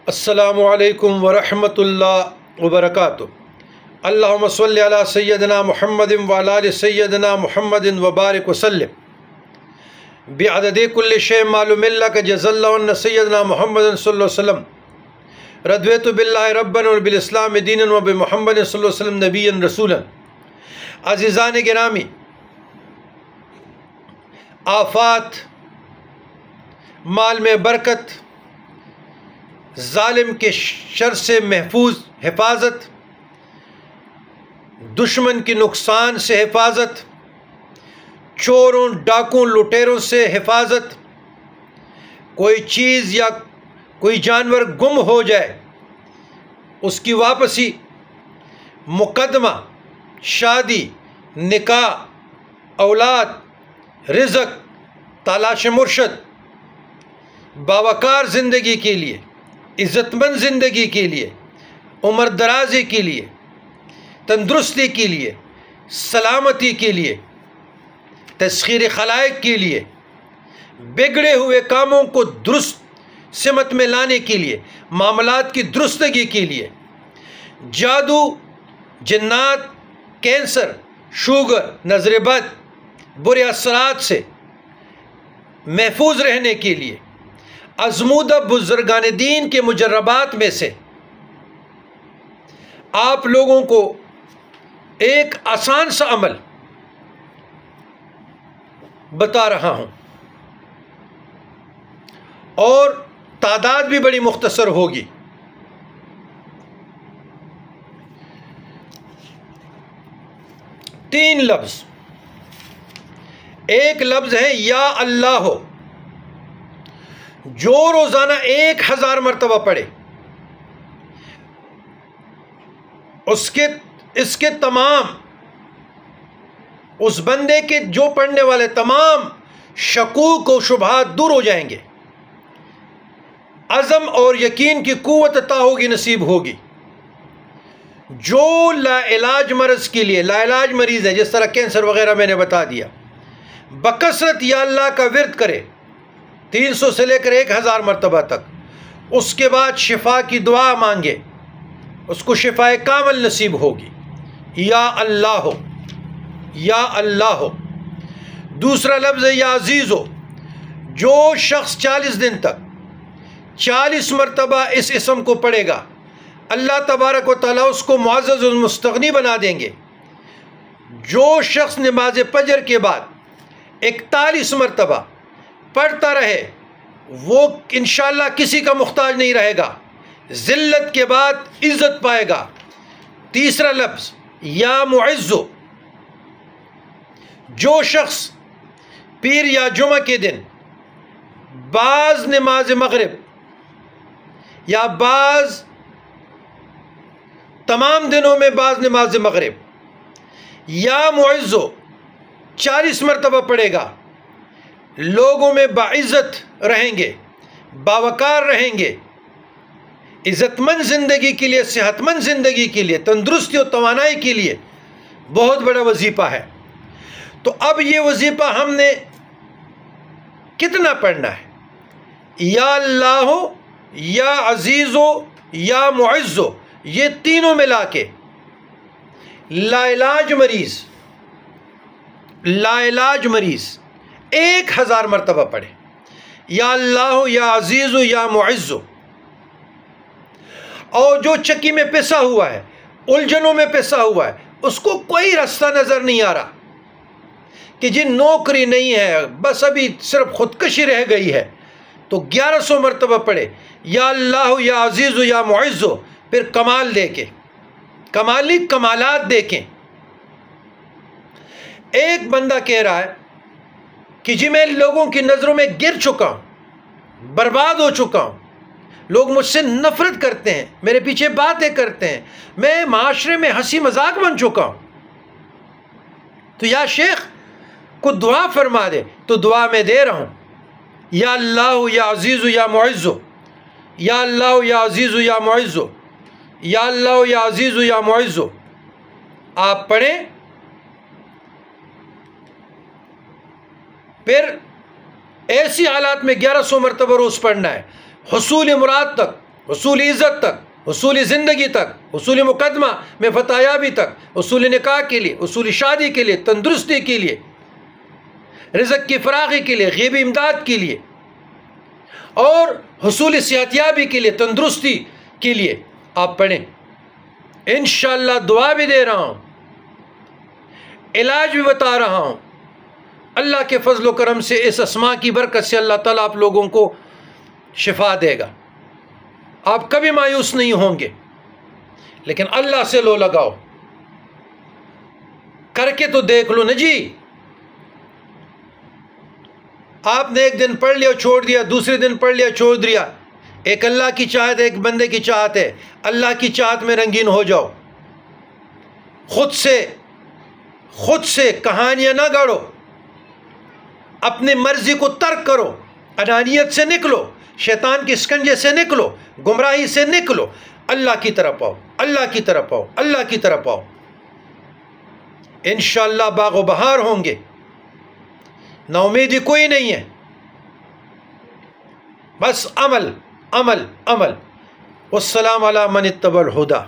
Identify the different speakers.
Speaker 1: السلام علیکم ورحمۃ اللہ وبرکاتہ۔ اللہم صلی علی سیدنا محمد وعلی آل سیدنا محمد وبارک وسلم بعدد کل شیء معلوم لک جزا اللہ ان سیدنا محمد صلی اللہ علیہ وسلم رضیت باللہ ربا وبالاسلام دینا وبمحمد صلی اللہ علیہ وسلم نبی رسولا۔ عزیزان گرامی، آفات، مال میں برکت، ظالم کے شر سے محفوظ حفاظت، دشمن کی نقصان سے حفاظت، چوروں ڈاکوں لٹیروں سے حفاظت، کوئی چیز یا کوئی جانور گم ہو جائے اس کی واپسی، مقدمہ، شادی، نکاح، اولاد، رزق، تلاش مرشد، باوقار زندگی کے لیے، عزت مند زندگی کے لیے، عمر درازی کے لیے، تندرستی کے لیے، سلامتی کے لیے، تسخیر خلائق کے لیے، بگڑے ہوئے کاموں کو درست سمت میں لانے کے لیے، معاملات کی درستگی کے لیے، جادو، جنات، کینسر، شوگر، نظر بد، برے اثرات سے محفوظ رہنے کے لیے، ازمودہ بزرگان دین کے مجربات میں سے آپ لوگوں کو ایک آسان سا عمل بتا رہا ہوں، اور تعداد بھی بڑی مختصر ہوگی۔ تین لفظ، ایک لفظ ہے یا اللہ، جو روزانہ 1000 مرتبہ پڑھے اس کے تمام، اس بندے کے جو پڑھنے والے تمام شکوک و شبہات دور ہو جائیں گے، عزم اور یقین کی قوت عطا ہوگی، نصیب ہوگی۔ جو لا علاج مرض کے لیے، لا علاج مریض ہے، جس طرح کینسر وغیرہ میں نے بتا دیا، بکثرت یا اللہ کا ورد کرے 300 سے لے کر 1000 مرتبہ تک، اس کے بعد شفا کی دعا مانگے، اس کو شفا کامل نصیب ہوگی۔ یا اللہ، یا اللہ۔ دوسرا لفظ ہے یا عزیز ہو، جو شخص 40 دن تک 40 مرتبہ اس اسم کو پڑھے گا، اللہ تبارک و تعالیٰ اس کو معزز المستغنی بنا دیں گے۔ جو شخص نماز فجر کے بعد 41 مرتبہ پڑھتا رہے، وہ انشاءاللہ کسی کا محتاج نہیں رہے گا، ذلت کے بعد عزت پائے گا۔ تیسرا لفظ یا معز، جو شخص پیر یا جمعہ کے دن بعض نماز مغرب یا بعض تمام دنوں میں بعض نماز مغرب یا معز 40 مرتبہ پڑھے گا، لوگوں میں باعزت رہیں گے، باوقار رہیں گے، عزت مند زندگی کے لیے، صحت مند زندگی کے لیے، تندرستی و توانائی کے لیے بہت بڑا وظیفہ ہے۔ تو اب یہ وظیفہ ہم نے کتنا پڑھنا ہے؟ یا اللہ ہو، یا عزیز ہو، یا معز ہو، یہ تینوں ملا کے لا علاج مریض، لا علاج مریض 1000 مرتبہ پڑھے، یا اللہ ہو، یا عزیز ہو، یا معز ہو۔ اور جو چکی میں پسا ہوا ہے، الجھنوں میں پسا ہوا ہے، اس کو کوئی راستہ نظر نہیں آ رہا کہ جی نوکری نہیں ہے، بس ابھی صرف خودکشی رہ گئی ہے، تو 1100 مرتبہ پڑھے یا اللہ ہو، یا عزیز ہو، یا معز ہو، پھر کمال دیکھیں، کمالی کمالات دیکھیں۔ ایک بندہ کہہ رہا ہے کہ جی میں لوگوں کی نظروں میں گر چکا ہوں، برباد ہو چکا ہوں، لوگ مجھ سے نفرت کرتے ہیں، میرے پیچھے باتیں کرتے ہیں، میں معاشرے میں ہنسی مذاق بن چکا ہوں، تو یا شیخ کو دعا فرما دے۔ تو دعا میں دے رہا ہوں، یا اللہ یا عزیز یا معز، یا اللہ یا عزیز یا معز، یا اللہ یا عزیز یا معز۔ آپ پڑھیں، پھر ایسی حالات میں 1100 مرتبہ روز پڑھنا ہے، حصول مراد تک حصول عزت تک، حصول زندگی تک، حصول مقدمہ میں فتح یابی تک، حصول نکاح کے لیے، حصول شادی کے لیے، تندرستی کے لیے، رزق کی فراخی کے لیے، غیبی امداد کے لیے، اور حصول صحت یابی کے لیے، تندرستی کے لیے آپ پڑھیں۔ انشاءاللہ دعا بھی دے رہا ہوں، علاج بھی بتا رہا ہوں۔ اللہ کے فضل و کرم سے اس اسماء کی برکت سے اللہ تعالیٰ آپ لوگوں کو شفا دے گا، آپ کبھی مایوس نہیں ہوں گے۔ لیکن اللہ سے لو لگاؤ، کر کے تو دیکھ لو نا جی۔ آپ نے ایک دن پڑھ لیا چھوڑ دیا، دوسرے دن پڑھ لیا چھوڑ دیا۔ ایک اللہ کی چاہت ہے، ایک بندے کی چاہت ہے۔ اللہ کی چاہت میں رنگین ہو جاؤ، خود سے کہانیاں نہ گڑو، اپنی مرضی کو ترک کرو، انانیت سے نکلو، شیطان کے اسکنجے سے نکلو، گمراہی سے نکلو، اللہ کی طرف آؤ، اللہ کی طرف آؤ، اللہ کی طرف آؤ۔ انشاءاللہ باغ و بہار ہوں گے، نا امیدی کوئی نہیں ہے، بس عمل عمل عمل۔ والسلام علی من اتبع الہدی۔